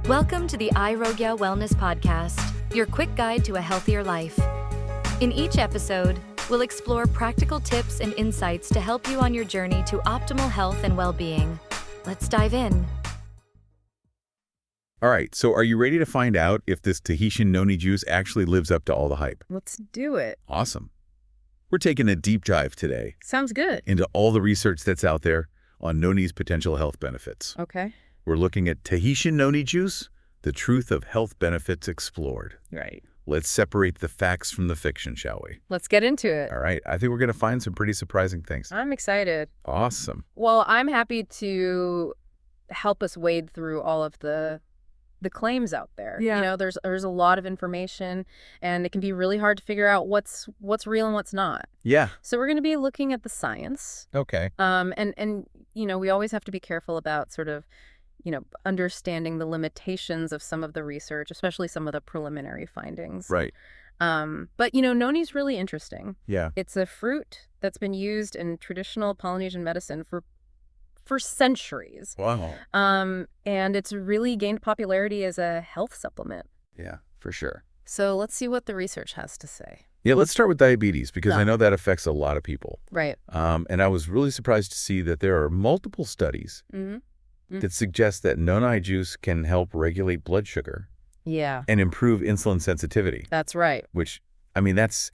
Welcome to the iRogya Wellness Podcast, your quick guide to a healthier life. In each episode, we'll explore practical tips and insights to help you on your journey to optimal health and well-being. Let's dive in. All right, so are you ready to find out if this Tahitian Noni Juice actually lives up to all the hype? Let's do it. Awesome. We're taking a deep dive today Sounds good. into all the research that's out there on Noni's potential health benefits. Okay. We're looking at Tahitian Noni Juice, the truth of health benefits explored. Right. Let's separate the facts from the fiction, shall we? Let's get into it. All right, I think we're going to find some pretty surprising things. I'm excited. Awesome. Well, I'm happy to help us wade through all of the claims out there. Yeah. You know, there's a lot of information, and it can be really hard to figure out what's real and what's not. Yeah. So we're going to be looking at the science. Okay. And you know, we always have to be careful about sort of, you know, understanding the limitations of some of the research, especially some of the preliminary findings. Right. But, you know, noni's really interesting. Yeah. It's a fruit that's been used in traditional Polynesian medicine for centuries. Wow. And it's really gained popularity as a health supplement. Yeah, for sure. So let's see what the research has to say. Yeah, let's start with diabetes because Yeah. I know that affects a lot of people. Right. And I was really surprised to see that there are multiple studies that suggest that noni juice can help regulate blood sugar Yeah, and improve insulin sensitivity, that's right. which, I mean, that's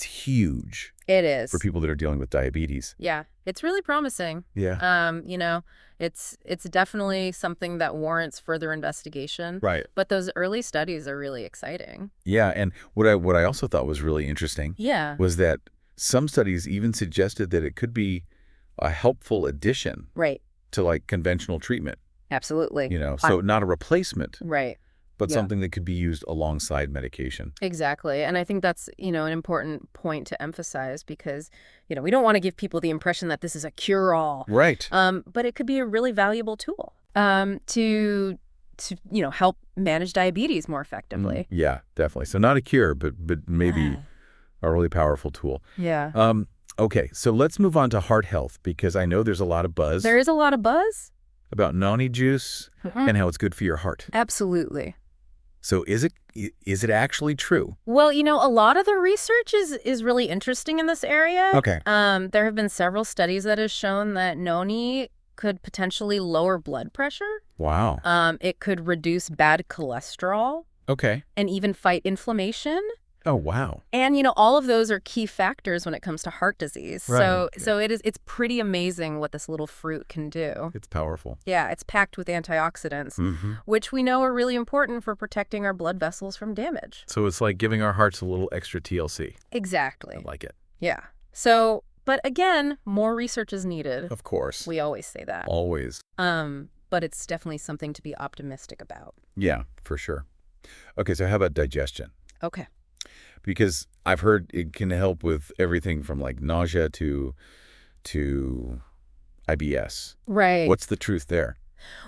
huge It is. for people that are dealing with diabetes. Yeah, it's really promising. Yeah. You know, it's definitely something that warrants further investigation. Right. But those early studies are really exciting. Yeah, and what I also thought was really interesting Yeah. was that some studies even suggested that it could be a helpful addition Right. to like conventional treatment, Absolutely. you know, so not a replacement, Right. but Yeah. something that could be used alongside medication. Exactly. And I think that's, you know, an important point to emphasize because, you know, we don't want to give people the impression that this is a cure-all. Right. But it could be a really valuable tool to you know, help manage diabetes more effectively. Yeah, definitely. So not a cure, but maybe a really powerful tool. Yeah. Okay, so let's move on to heart health because I know there's a lot of buzz There is a lot of buzz. about noni juice and how it's good for your heart. Absolutely. So is it actually true? Well, you know, a lot of the research is really interesting in this area. Okay. There have been several studies that have shown that noni could potentially lower blood pressure. Wow. It could reduce bad cholesterol Okay. and even fight inflammation. Oh, wow. And, you know, all of those are key factors when it comes to heart disease. Right. So it's pretty amazing what this little fruit can do. It's powerful. Yeah, it's packed with antioxidants, Mm-hmm. which we know are really important for protecting our blood vessels from damage. So it's like giving our hearts a little extra TLC. Exactly. I like it. Yeah. So, but again, more research is needed. Of course. We always say that. Always. But it's definitely something to be optimistic about. Yeah, for sure. Okay, so how about digestion? Okay. Because I've heard it can help with everything from like nausea to IBS. Right. What's the truth there?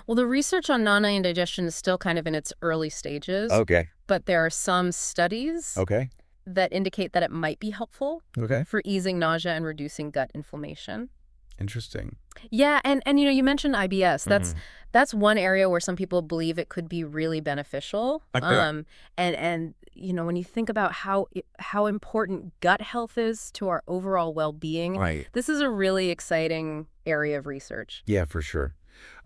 Well, the research on noni and digestion is still kind of in its early stages. Okay. But there are some studies Okay. that indicate that it might be helpful Okay. for easing nausea and reducing gut inflammation. Interesting. Yeah, and you know, you mentioned IBS. That's one area where some people believe it could be really beneficial. Okay. And you know, when you think about how important gut health is to our overall well-being, Right. this is a really exciting area of research. Yeah, for sure.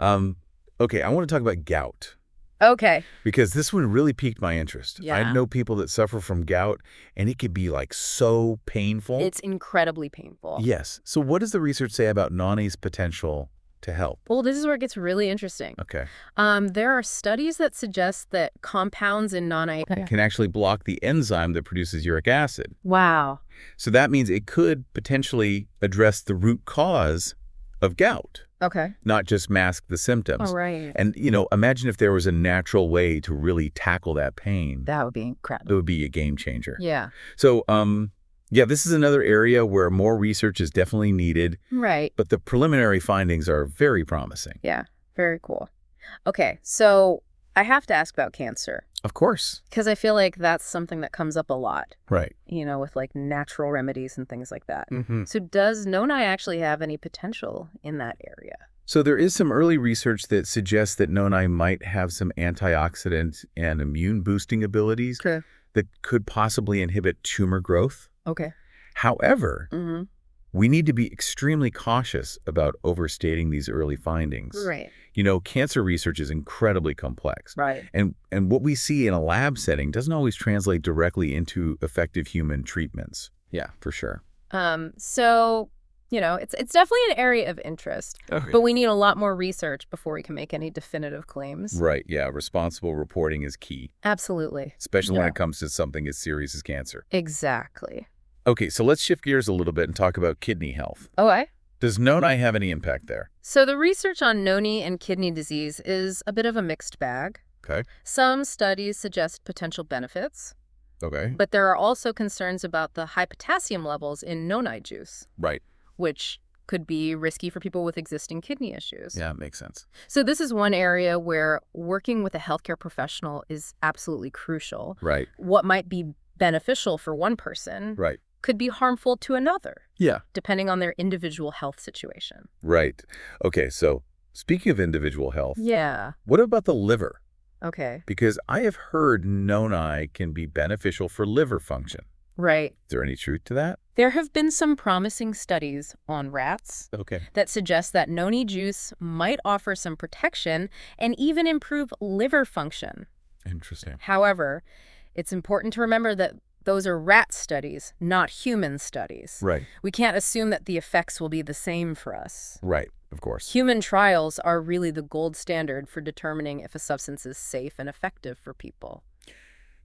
Okay, I want to talk about gout Okay. because this one really piqued my interest. I Yeah. know people that suffer from gout and it could be like so painful. It's incredibly painful. Yes. So what does the research say about noni's potential to help? Well, this is where it gets really interesting. Okay. There are studies that suggest that compounds in noni. Can actually block the enzyme that produces uric acid. Wow. So that means it could potentially address the root cause of gout, Okay. not just mask the symptoms. All right. And, you know, imagine if there was a natural way to really tackle that pain. That would be It incredible. would be a game changer. Yeah. So, yeah, this is another area where more research is definitely needed, Right. but the preliminary findings are very promising. Yeah. Very cool. Okay. So I have to ask about cancer Of course. because I feel like that's something that comes up a lot, Right. you know, with like natural remedies and things like that. Mm-hmm. So does noni actually have any potential in that area? So there is some early research that suggests that noni might have some antioxidant and immune boosting abilities that could possibly inhibit tumor growth. Okay. However, we need to be extremely cautious about overstating these early findings. Right. You know, cancer research is incredibly complex. Right. And what we see in a lab setting doesn't always translate directly into effective human treatments. Yeah, for sure. So, you know, it's definitely an area of interest, but we need a lot more research before we can make any definitive claims. Right, yeah. Responsible reporting is key. Absolutely. Especially when it comes to something as serious as cancer. Exactly. Okay, so let's shift gears a little bit and talk about kidney health. Okay. Does noni have any impact there? So the research on noni and kidney disease is a bit of a mixed bag. Okay. Some studies suggest potential benefits. Okay. But there are also concerns about the high potassium levels in noni juice. Right. Which could be risky for people with existing kidney issues. Yeah, it makes sense. So this is one area where working with a healthcare professional is absolutely crucial. Right. What might be beneficial for one person could be harmful to another. Yeah. Depending on their individual health situation. Right. Okay, so speaking of individual health, what about the liver? Okay. Because I have heard noni can be beneficial for liver function. Right. Is there any truth to that? There have been some promising studies on rats that suggest that noni juice might offer some protection and even improve liver function. Interesting. However, it's important to remember that those are rat studies, not human studies. Right. We can't assume that the effects will be the same for us. Right, of course. Human trials are really the gold standard for determining if a substance is safe and effective for people.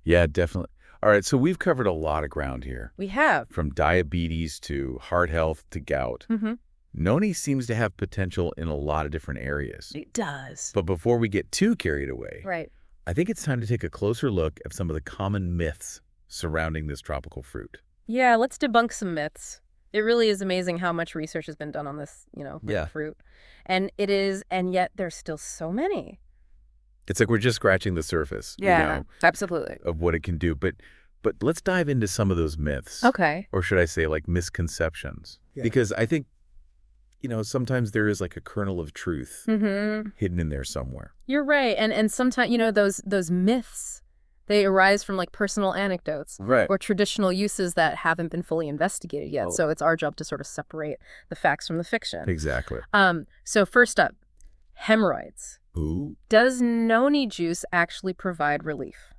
Yeah, definitely. All right, so we've covered a lot of ground here. We have. From diabetes to heart health to gout. Noni seems to have potential in a lot of different areas. It does. But before we get too carried away, I think it's time to take a closer look at some of the common myths surrounding this tropical fruit. Yeah, let's debunk some myths. It really is amazing how much research has been done on this, fruit. And it is, and yet there's still so many. It's like we're just scratching the surface, absolutely, of what it can do. But let's dive into some of those myths. Okay. Or should I say like misconceptions? Yeah. Because I think, sometimes there is like a kernel of truth hidden in there somewhere. You're right. And sometimes, those myths, they arise from like personal anecdotes or traditional uses that haven't been fully investigated yet. So it's our job to sort of separate the facts from the fiction. Exactly. So first up, hemorrhoids. Ooh. Does noni juice actually provide relief?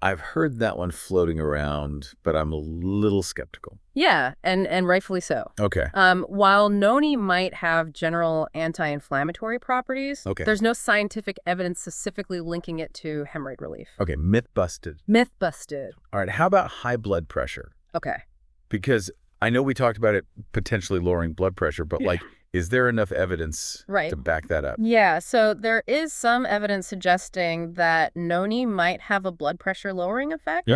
I've heard that one floating around, but I'm a little skeptical. Yeah, and rightfully so. Okay. While noni might have general anti-inflammatory properties, there's no scientific evidence specifically linking it to hemorrhoid relief. Okay, myth busted. Myth busted. All right, how about high blood pressure? Okay. Because I know we talked about it potentially lowering blood pressure, but is there enough evidence to back that up? Yeah, so there is some evidence suggesting that noni might have a blood pressure lowering effect,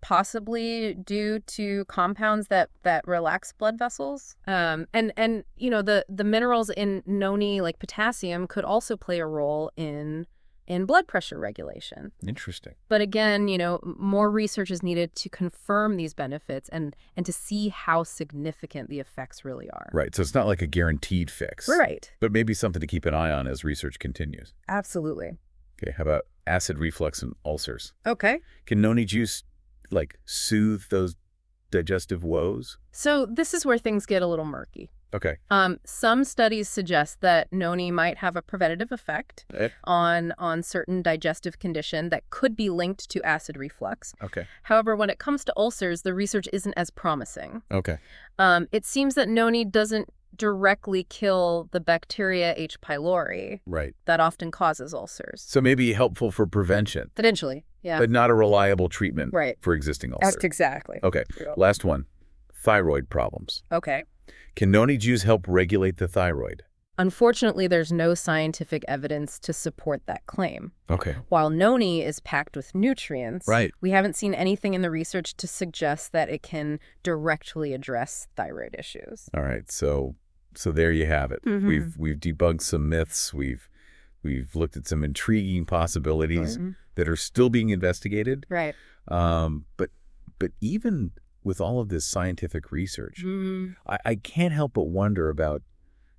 possibly due to compounds that relax blood vessels. And the minerals in noni, like potassium, could also play a role in blood pressure regulation. Interesting. But again, more research is needed to confirm these benefits and to see how significant the effects really are. Right. So it's not like a guaranteed fix. Right. But maybe something to keep an eye on as research continues. Absolutely. Okay. How about acid reflux and ulcers? Okay. Can noni juice soothe those digestive woes? So this is where things get a little murky. Okay. Some studies suggest that noni might have a preventative effect on certain digestive condition that could be linked to acid reflux. Okay. However, when it comes to ulcers, the research isn't as promising. Okay. It seems that noni doesn't directly kill the bacteria H. pylori that often causes ulcers. So maybe helpful for prevention. Potentially, yeah. But not a reliable treatment for existing ulcers. That's exactly. Okay. Last one. Thyroid problems. Okay. Can noni juice help regulate the thyroid? Unfortunately, there's no scientific evidence to support that claim. Okay. While noni is packed with nutrients, we haven't seen anything in the research to suggest that it can directly address thyroid issues. All right. So there you have it. We've debunked some myths. We've looked at some intriguing possibilities that are still being investigated. Right. But even with all of this scientific research, I can't help but wonder about,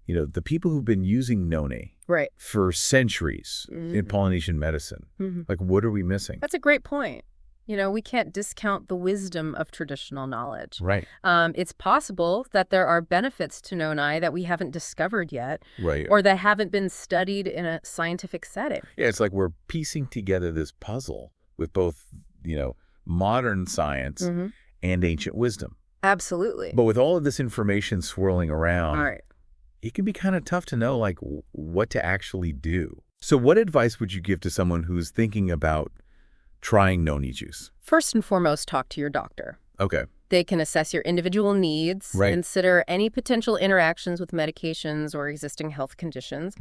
the people who've been using noni Right. for centuries in Polynesian medicine, like, what are we missing? That's a great point. We can't discount the wisdom of traditional knowledge. Right. It's possible that there are benefits to noni that we haven't discovered yet, Right. or that haven't been studied in a scientific setting. Yeah, it's like we're piecing together this puzzle with both, modern science and ancient wisdom. Absolutely. But with all of this information swirling around, All right. it can be kind of tough to know, like, what to actually do. So what advice would you give to someone who's thinking about trying noni juice? First and foremost, talk to your doctor. Okay. They can assess your individual needs, Right. consider any potential interactions with medications or existing health conditions,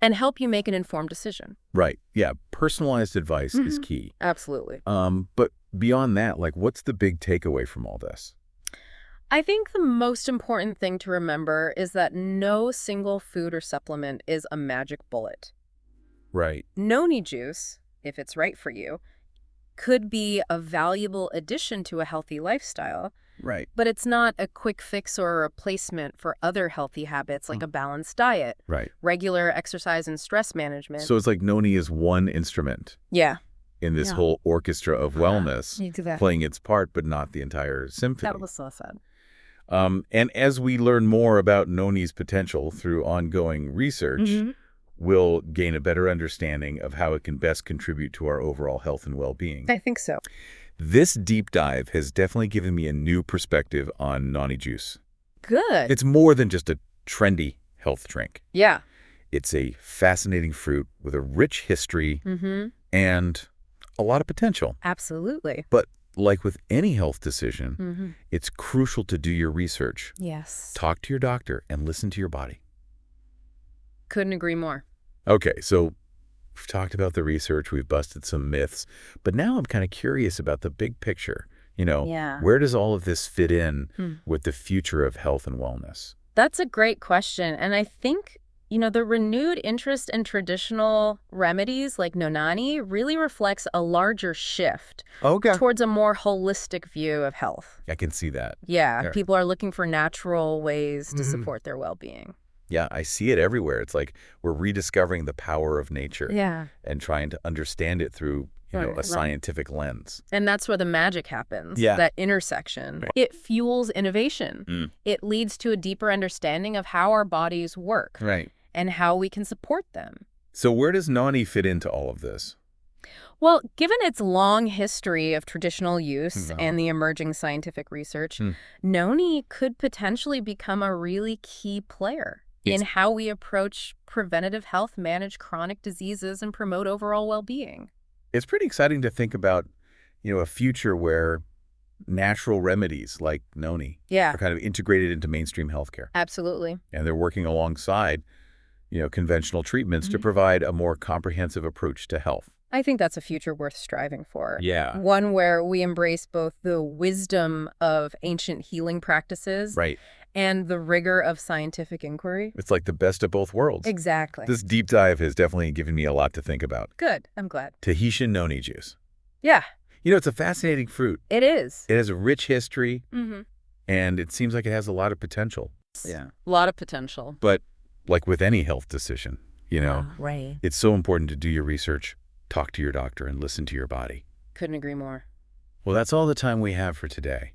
and help you make an informed decision. Right. Yeah. Personalized advice is key. Absolutely. But beyond that, like, what's the big takeaway from all this? I think the most important thing to remember is that no single food or supplement is a magic bullet. Right. Noni juice, if it's right for you, could be a valuable addition to a healthy lifestyle, Right. but it's not a quick fix or a replacement for other healthy habits like a balanced diet, Right. regular exercise and stress management. So it's like noni is one instrument Yeah. in this Yeah. whole orchestra of wellness, Exactly. playing its part, but not the entire symphony. That was so sad. And as we learn more about noni's potential through ongoing research, we'll gain a better understanding of how it can best contribute to our overall health and well-being. I think so. This deep dive has definitely given me a new perspective on noni juice. Good. It's more than just a trendy health drink. Yeah. It's a fascinating fruit with a rich history and a lot of potential. Absolutely. But like with any health decision, it's crucial to do your research. Yes. Talk to your doctor and listen to your body. Couldn't agree more. Okay, so we've talked about the research, we've busted some myths, but now I'm kind of curious about the big picture. Yeah. Where does all of this fit in with the future of health and wellness? That's a great question. And I think, the renewed interest in traditional remedies like nonani really reflects a larger shift towards a more holistic view of health. I can see that. Yeah. People are looking for natural ways to support their well-being. Yeah, I see it everywhere. It's like we're rediscovering the power of nature and trying to understand it through, a scientific lens. And that's where the magic happens, Yeah. that intersection. Right. It fuels innovation. It leads to a deeper understanding of how our bodies work and how we can support them. So where does noni fit into all of this? Well, given its long history of traditional use and the emerging scientific research, noni could potentially become a really key player in how we approach preventative health, manage chronic diseases, and promote overall well-being. It's pretty exciting to think about, a future where natural remedies like noni are kind of integrated into mainstream healthcare. Absolutely. And they're working alongside, conventional treatments to provide a more comprehensive approach to health. I think that's a future worth striving for. Yeah. One where we embrace both the wisdom of ancient healing practices and the rigor of scientific inquiry. It's like the best of both worlds. Exactly. This deep dive has definitely given me a lot to think about. Good. I'm glad. Tahitian Noni Juice. Yeah. It's a fascinating fruit. It is. It has a rich history, and it seems like it has a lot of potential. Yeah. A lot of potential. But like with any health decision, Right. it's so important to do your research, talk to your doctor, and listen to your body. Couldn't agree more. Well, that's all the time we have for today.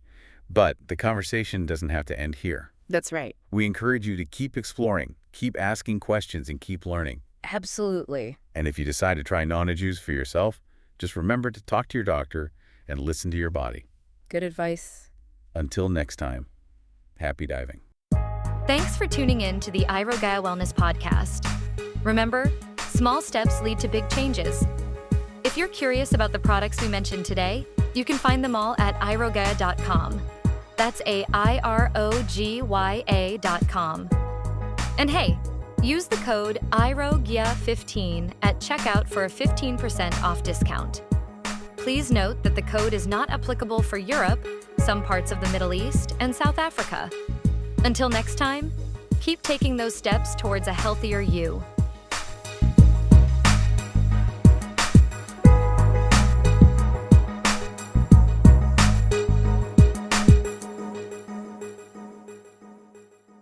But the conversation doesn't have to end here. That's right. We encourage you to keep exploring, keep asking questions, and keep learning. Absolutely. And if you decide to try noni juice for yourself, just remember to talk to your doctor and listen to your body. Good advice. Until next time, happy diving. Thanks for tuning in to the iRogaya Wellness Podcast. Remember, small steps lead to big changes. If you're curious about the products we mentioned today, you can find them all at irogaya.com. That's AIROGYA.com. And hey, use the code IROGYA15 at checkout for a 15% off discount. Please note that the code is not applicable for Europe, some parts of the Middle East, and South Africa. Until next time, keep taking those steps towards a healthier you.